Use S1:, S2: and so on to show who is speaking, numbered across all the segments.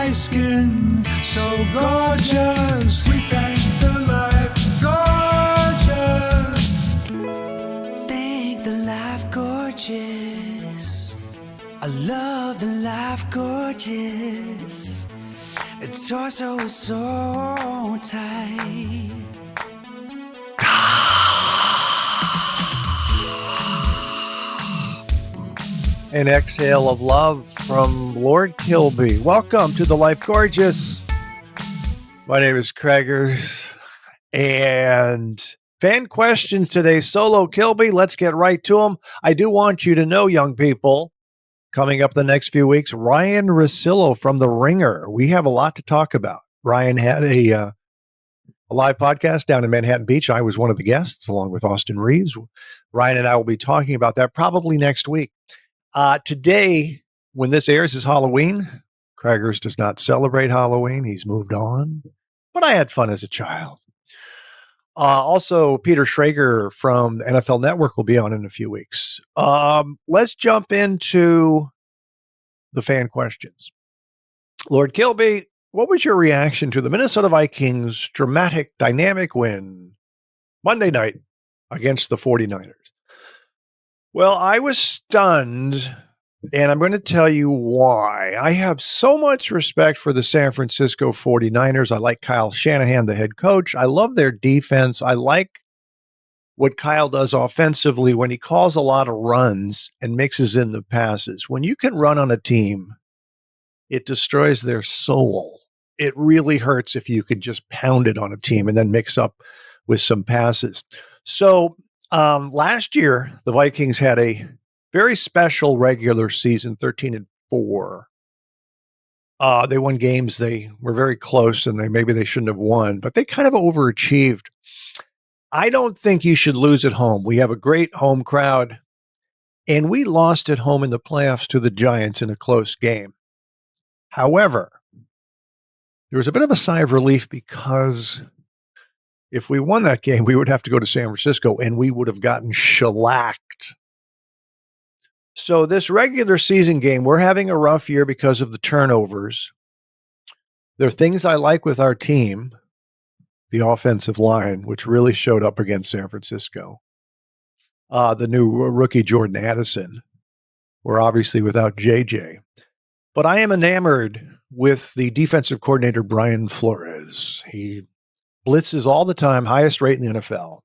S1: my skin so gorgeous. We thank the life gorgeous. Thank the life gorgeous. I love the life gorgeous. Its torso is so tight.
S2: An exhale of love from Lord Kilby. Welcome to the Life Gorgeous. My name is Craigers. And fan questions today. Solo Kilby. Let's get right to them. I do want you to know, young people, coming up the next few weeks, Ryan Russillo from The Ringer. We have a lot to talk about. Ryan had a live podcast down in Manhattan Beach. I was one of the guests along with Austin Reeves. Ryan and I will be talking about that probably next week. Today, when this airs, is Halloween. Craigers does not celebrate Halloween. He's moved on. But I had fun as a child. Also, Peter Schrager from NFL Network will be on in a few weeks. Let's jump into the fan questions. Lord Kilby, what was your reaction to the Minnesota Vikings' dramatic, dynamic win Monday night against the 49ers? Well, I was stunned, and I'm going to tell you why. I have so much respect for the San Francisco 49ers. I like Kyle Shanahan, the head coach. I love their defense. I like what Kyle does offensively when he calls a lot of runs and mixes in the passes. When you can run on a team, it destroys their soul. It really hurts if you could just pound it on a team and then mix up with some passes. So, last year, the Vikings had a very special regular season, 13-4. They won games they were very close, and maybe they shouldn't have won, but they kind of overachieved. I don't think you should lose at home. We have a great home crowd, and we lost at home in the playoffs to the Giants in a close game. However, there was a bit of a sigh of relief because if we won that game, we would have to go to San Francisco, and we would have gotten shellacked. So this regular season game, we're having a rough year because of the turnovers. There are things I like with our team, the offensive line, which really showed up against San Francisco. The new rookie Jordan Addison. We're obviously without JJ. But I am enamored with the defensive coordinator, Brian Flores. He blitzes all the time, highest rate in the NFL.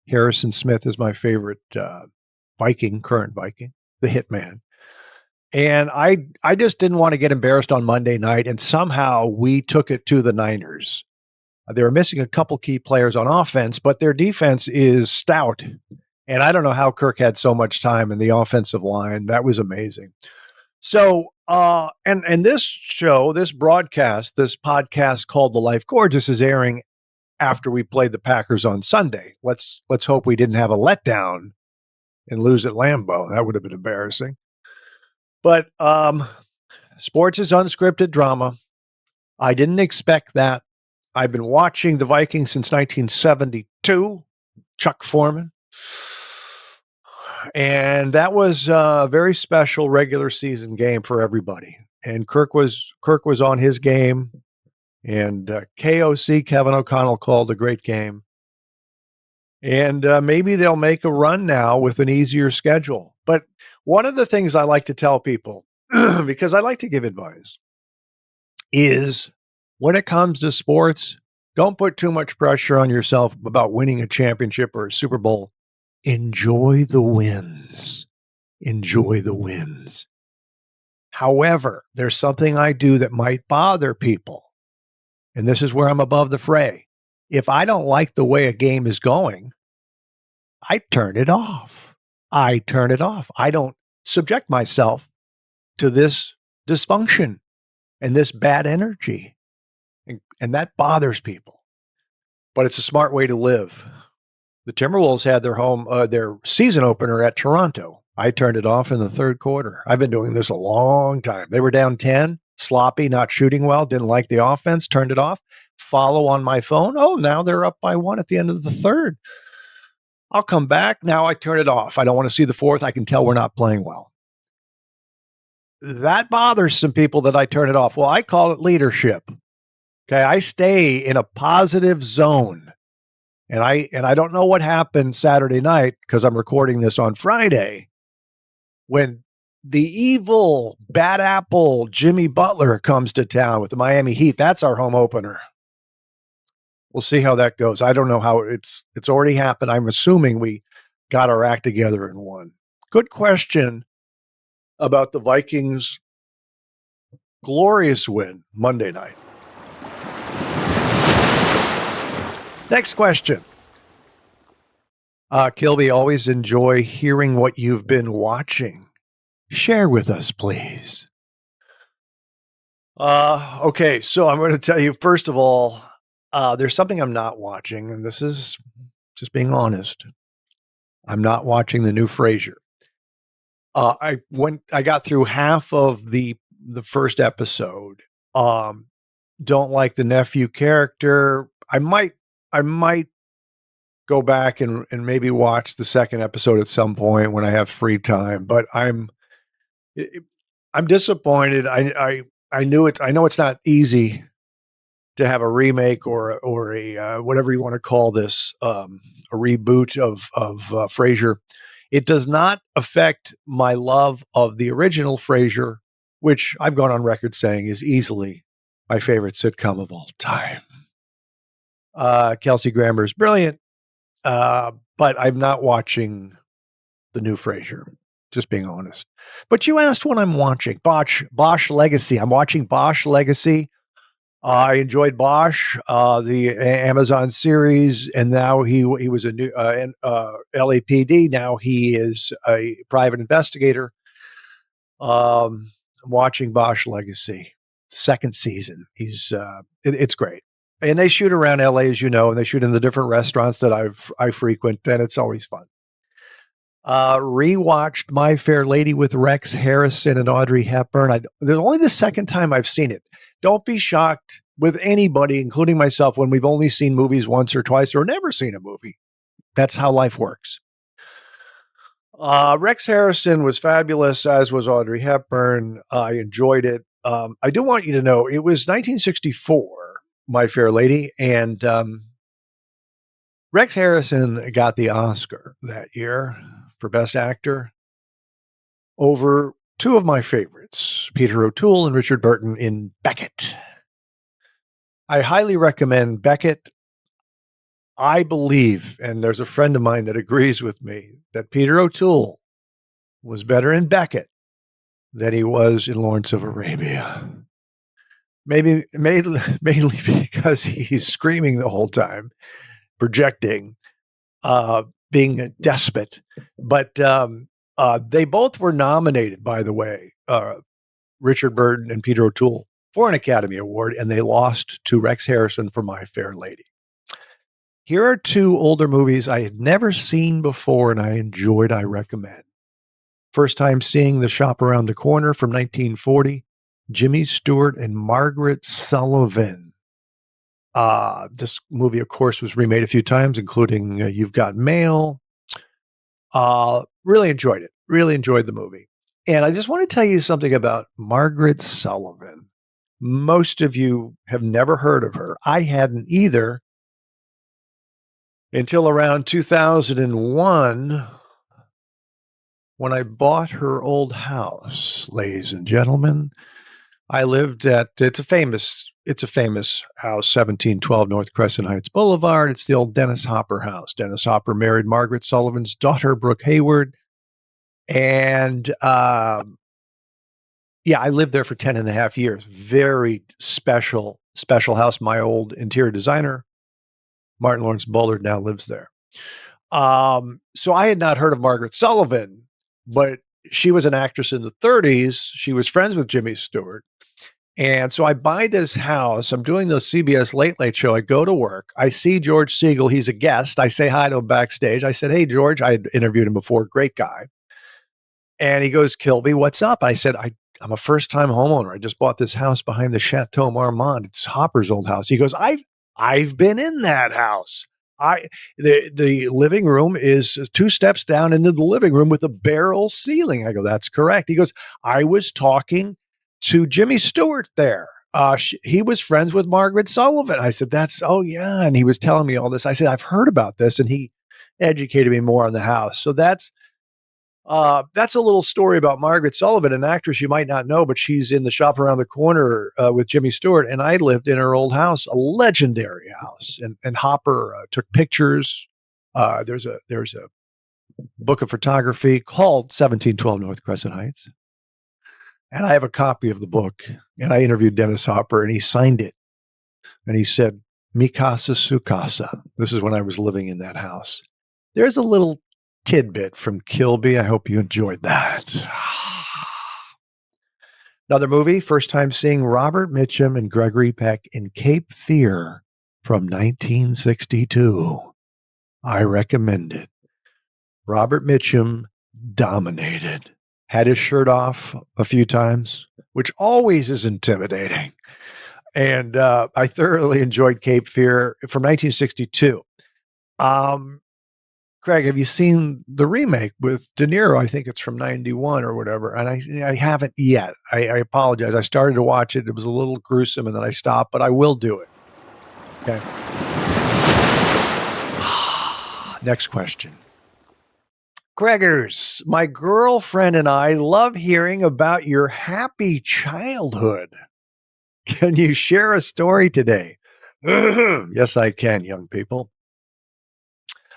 S2: Harrison Smith is my favorite current Viking, the hitman. And I just didn't want to get embarrassed on Monday night, and somehow we took it to the Niners. They were missing a couple key players on offense, but their defense is stout. And I don't know how Kirk had so much time in the offensive line. That was amazing. So, and this show, this broadcast, this podcast called The Life Gorgeous is airing after we played the Packers on Sunday. Let's hope we didn't have a letdown and lose at Lambeau. That would have been embarrassing. But sports is unscripted drama. I didn't expect that. I've been watching the Vikings since 1972, Chuck Foreman. And that was a very special regular season game for everybody. And Kirk was on his game. And KOC, Kevin O'Connell, called a great game. And maybe they'll make a run now with an easier schedule. But one of the things I like to tell people, because I like to give advice, is when it comes to sports, don't put too much pressure on yourself about winning a championship or a Super Bowl. Enjoy the wins. Enjoy the wins. However, there's something I do that might bother people. And this is where I'm above the fray. If I don't like the way a game is going, I turn it off. I don't subject myself to this dysfunction and this bad energy. And that bothers people. But it's a smart way to live. The Timberwolves had their season opener at Toronto. I turned it off in the third quarter. I've been doing this a long time. They were down 10, sloppy, not shooting well, didn't like the offense, turned it off. Follow on my phone. Oh, now they're up by 1 at the end of the third. I'll come back. Now I turn it off. I don't want to see the fourth. I can tell we're not playing well. that bothers some people that I turn it off. Well, I call it leadership. Okay, I stay in a positive zone. And I don't know what happened Saturday night because I'm recording this on Friday when the evil bad apple Jimmy Butler comes to town with the Miami Heat. That's our home opener. We'll see how that goes. I don't know how it's already happened. I'm assuming we got our act together and won. Good question about the Vikings' glorious win Monday night. Next question. Kilby, always enjoy hearing what you've been watching. Share with us, please. Okay, so I'm going to tell you, first of all, there's something I'm not watching, and this is just being honest. I'm not watching the new Frasier. I got through half of the first episode. Don't like the nephew character. I might go back and maybe watch the second episode at some point when I have free time, but I'm disappointed. I knew it. I know it's not easy to have a remake or a whatever you want to call this, a reboot of Frasier. It does not affect my love of the original Frasier, which I've gone on record saying is easily my favorite sitcom of all time. Kelsey Grammer is brilliant, but I'm not watching the new Frasier. Just being honest. But you asked what I'm watching. Bosch Legacy. I'm watching Bosch Legacy. I enjoyed Bosch, the Amazon series, and now he was a new LAPD. Now he is a private investigator. I'm watching Bosch Legacy, second season. It's great, and they shoot around LA, as you know, and they shoot in the different restaurants that I frequent, and it's always fun. Rewatched My Fair Lady with Rex Harrison and Audrey Hepburn. There's only the second time I've seen it. Don't be shocked with anybody, including myself, when we've only seen movies once or twice or never seen a movie. That's how life works. Rex Harrison was fabulous, as was Audrey Hepburn. I enjoyed it. I do want you to know it was 1964, My Fair Lady, and Rex Harrison got the Oscar that year for Best Actor over two of my favorites, Peter O'Toole and Richard Burton in Beckett. I highly recommend Beckett. I believe, and there's a friend of mine that agrees with me, that Peter O'Toole was better in Beckett than he was in Lawrence of Arabia. Mainly because he's screaming the whole time, projecting, being a despot. But they both were nominated, by the way, Richard Burton and Peter O'Toole, for an Academy Award, and they lost to Rex Harrison for My Fair Lady. Here are two older movies I had never seen before and I enjoyed. I recommend. First time seeing The Shop Around the Corner from 1940, Jimmy Stewart and Margaret Sullivan. This movie, of course, was remade a few times, including You've Got Mail. Really enjoyed it. Really enjoyed the movie. And I just want to tell you something about Margaret Sullivan. Most of you have never heard of her. I hadn't either until around 2001 when I bought her old house, ladies and gentlemen. I lived at, it's a famous house, 1712 North Crescent Heights Boulevard. It's the old Dennis Hopper house. Dennis Hopper married Margaret Sullivan's daughter, Brooke Hayward. And I lived there for 10 and a half years. Very special house. My old interior designer, Martin Lawrence Bullard, now lives there. So I had not heard of Margaret Sullivan, but she was an actress in the 30s. She was friends with Jimmy Stewart. And so I buy this house. I'm doing the CBS Late Late Show. I go to work. I see George Siegel. He's a guest. I say hi to him backstage. I said, "Hey, George." I had interviewed him before. Great guy. And he goes, "Kilby, what's up?" I said, I'm a first-time homeowner. I just bought this house behind the Chateau Marmont. It's Hopper's old house. He goes, I've been in that house. The living room is 2 steps down into the living room with a barrel ceiling. I go, that's correct. He goes, I was talking to Jimmy Stewart there. He was friends with Margaret Sullivan. I said, oh yeah. And he was telling me all this. I said, I've heard about this. And he educated me more on the house. So that's a little story about Margaret Sullivan, an actress you might not know, but she's in The Shop Around the Corner with Jimmy Stewart. And I lived in her old house, a legendary house. And Hopper took pictures. There's a book of photography called 1712 North Crescent Heights. And I have a copy of the book. And I interviewed Dennis Hopper, and he signed it. And he said, Mi casa, su casa. This is when I was living in that house. There's a little tidbit from Kilby. I hope you enjoyed that. Another movie, first time seeing Robert Mitchum and Gregory Peck in Cape Fear from 1962. I recommend it. Robert Mitchum dominated. Had his shirt off a few times, which always is intimidating. And I thoroughly enjoyed Cape Fear from 1962. Craig, have you seen the remake with De Niro? I think it's from 91 or whatever. And I haven't yet. I apologize. I started to watch it. It was a little gruesome and then I stopped, but I will do it. Okay. Next question. Craigers, my girlfriend and I love hearing about your happy childhood. Can you share a story today? Yes, I can, young people.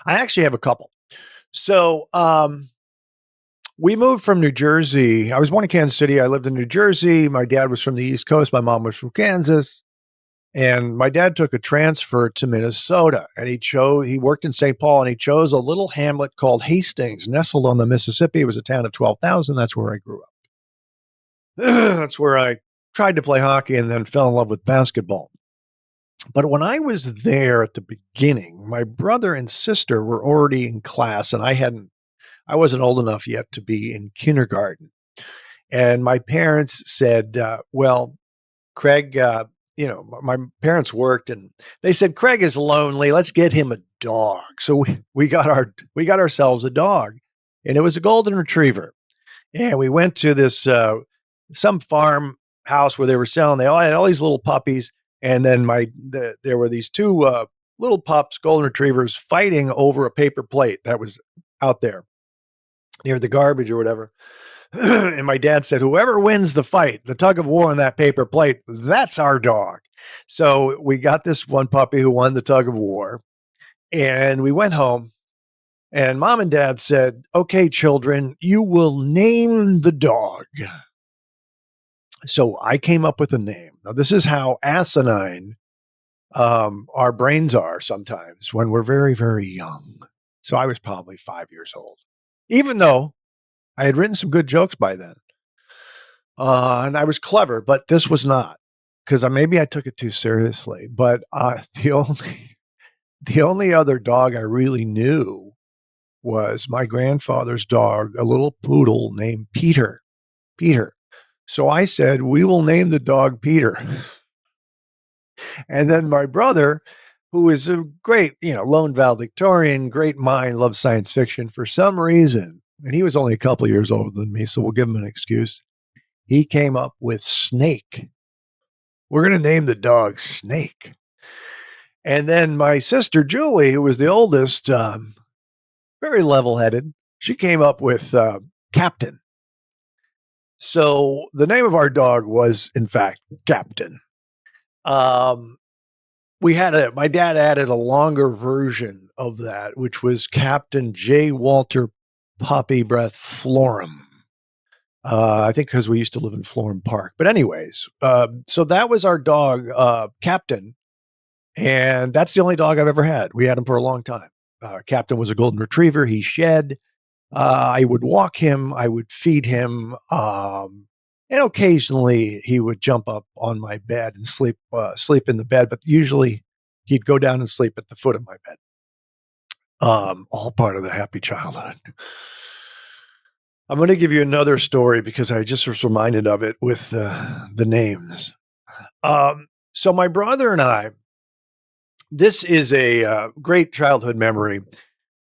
S2: I actually have a couple. So we moved from New Jersey. I was born in Kansas City. I lived in New Jersey. My dad was from the East Coast. My mom was from Kansas. And my dad took a transfer to Minnesota. And he worked in St. Paul, and he chose a little hamlet called Hastings, nestled on the Mississippi. It was a town of 12,000. That's where I grew up. That's where I tried to play hockey and then fell in love with basketball. But when I was there at the beginning, my brother and sister were already in class, and I wasn't old enough yet to be in kindergarten. And my parents said, well, Craig, my parents worked, and they said, Craig is lonely. Let's get him a dog. So we got ourselves a dog, and it was a golden retriever. And we went to this, some farm house where they all had all these little puppies. And then there were these 2 little pups, golden retrievers, fighting over a paper plate that was out there near the garbage or whatever. And my dad said, whoever wins the fight, the tug of war on that paper plate, that's our dog. So we got this one puppy who won the tug of war. And we went home. And mom and dad said, okay, children, you will name the dog. So I came up with a name. Now, this is how asinine our brains are sometimes when we're very, very young. So I was probably 5 years old, even though I had written some good jokes by then. And I was clever, but this was not, because maybe I took it too seriously. But the only other dog I really knew was my grandfather's dog, a little poodle named Peter. So I said, we will name the dog Peter. And then my brother, who is a great, lone valedictorian, great mind, loves science fiction for some reason, and he was only a couple of years older than me, so we'll give him an excuse. He came up with Snake. We're going to name the dog Snake. And then my sister, Julie, who was the oldest, very level-headed, she came up with Captain. So the name of our dog was, in fact, Captain. My dad added a longer version of that, which was Captain J. Walter Poppy Breath Florum. I think because we used to live in Florum Park. But anyways, so that was our dog, Captain. And that's the only dog I've ever had. We had him for a long time. Captain was a golden retriever. He shed. I would walk him. I would feed him. And occasionally he would jump up on my bed and sleep in the bed. But usually he'd go down and sleep at the foot of my bed. All part of the happy childhood. I'm going to give you another story because I just was reminded of it with the names. So my brother and I, This is a great childhood memory.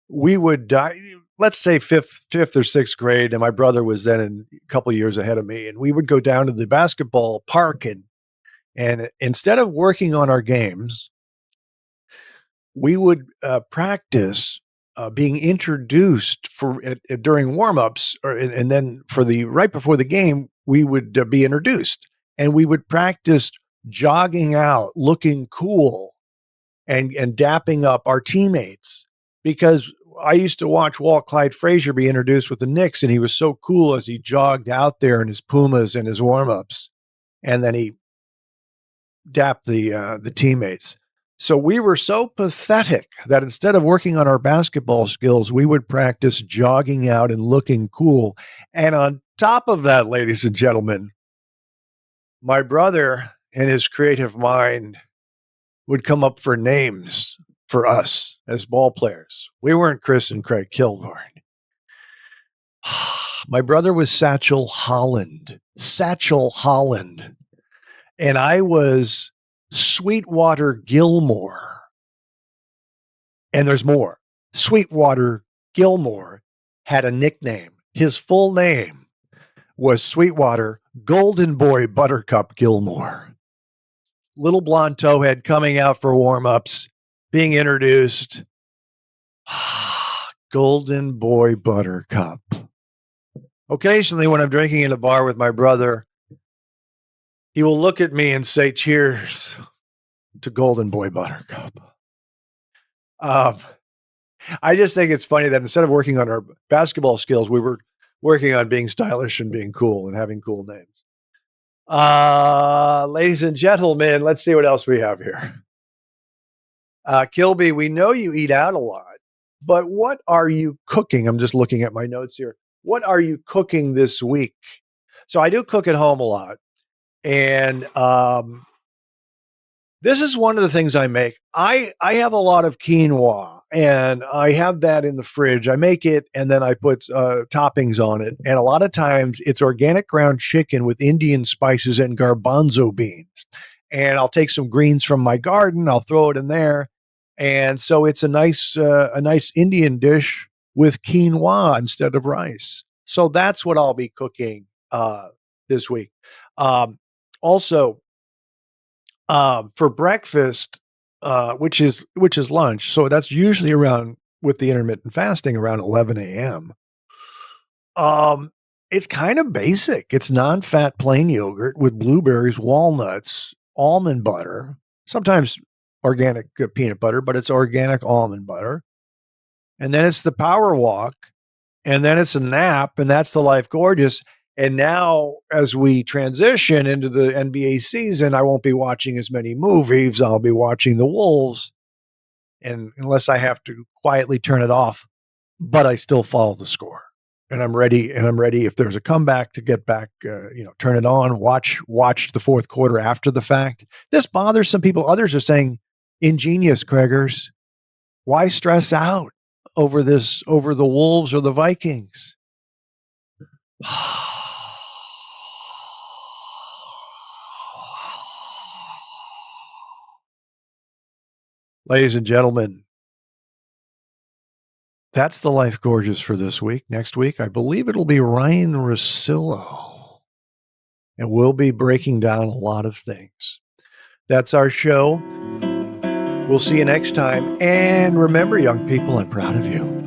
S2: We would, let's say fifth or sixth grade, and my brother was then a couple years ahead of me, and we would go down to the basketball park, and instead of working on our games, we would practice being introduced during warmups, and then for the right before the game, we would be introduced, and we would practice jogging out, looking cool, and dapping up our teammates, because I used to watch Walt Clyde Frazier be introduced with the Knicks, and he was so cool as he jogged out there in his Pumas and his warmups, and then he dapped the teammates. So we were so pathetic that instead of working on our basketball skills, we would practice jogging out and looking cool. And on top of that, ladies and gentlemen, my brother in his creative mind would come up for names for us as ball players. We weren't Chris and Craig Kilburn. My brother was Satchel Holland. Satchel Holland. And I was Sweetwater Gilmore. And there's more. Sweetwater Gilmore had a nickname. His full name was Sweetwater Golden Boy Buttercup Gilmore. Little blonde towhead coming out for warm-ups, being introduced. Golden Boy Buttercup. Occasionally, when I'm drinking in a bar with my brother, he will look at me and say, "Cheers to Golden Boy Buttercup." I just think it's funny that instead of working on our basketball skills, we were working on being stylish and being cool and having cool names. Ladies and gentlemen, let's see what else we have here. Kilby, we know you eat out a lot, but what are you cooking? I'm just looking at my notes here. What are you cooking this week? So I do cook at home a lot. And this is one of the things I make. I have a lot of quinoa, and I have that in the fridge. I make it, and then I put toppings on it. And a lot of times it's organic ground chicken with Indian spices and garbanzo beans. And I'll take some greens from my garden. I'll throw it in there. And so it's a nice Indian dish with quinoa instead of rice. So that's what I'll be cooking this week. Also, for breakfast, which is lunch, so that's usually around, with the intermittent fasting, around 11 a.m. It's kind of basic. It's non-fat plain yogurt with blueberries, walnuts, almond butter, sometimes organic peanut butter, but it's organic almond butter. And then it's the power walk, and then it's a nap, and that's the Life Gorgeous. And now, as we transition into the NBA season, I won't be watching as many movies. I'll be watching the Wolves, and unless I have to quietly turn it off, but I still follow the score. And I'm ready. If there's a comeback, to get back, turn it on, watch the fourth quarter after the fact. This bothers some people. Others are saying, ingenious, Craigers. Why stress out over the Wolves or the Vikings? Ladies and gentlemen, that's the Life Gorgeous for this week. Next week, I believe it'll be Ryan Russillo, and we'll be breaking down a lot of things. That's our show. We'll see you next time. And remember, young people, I'm proud of you.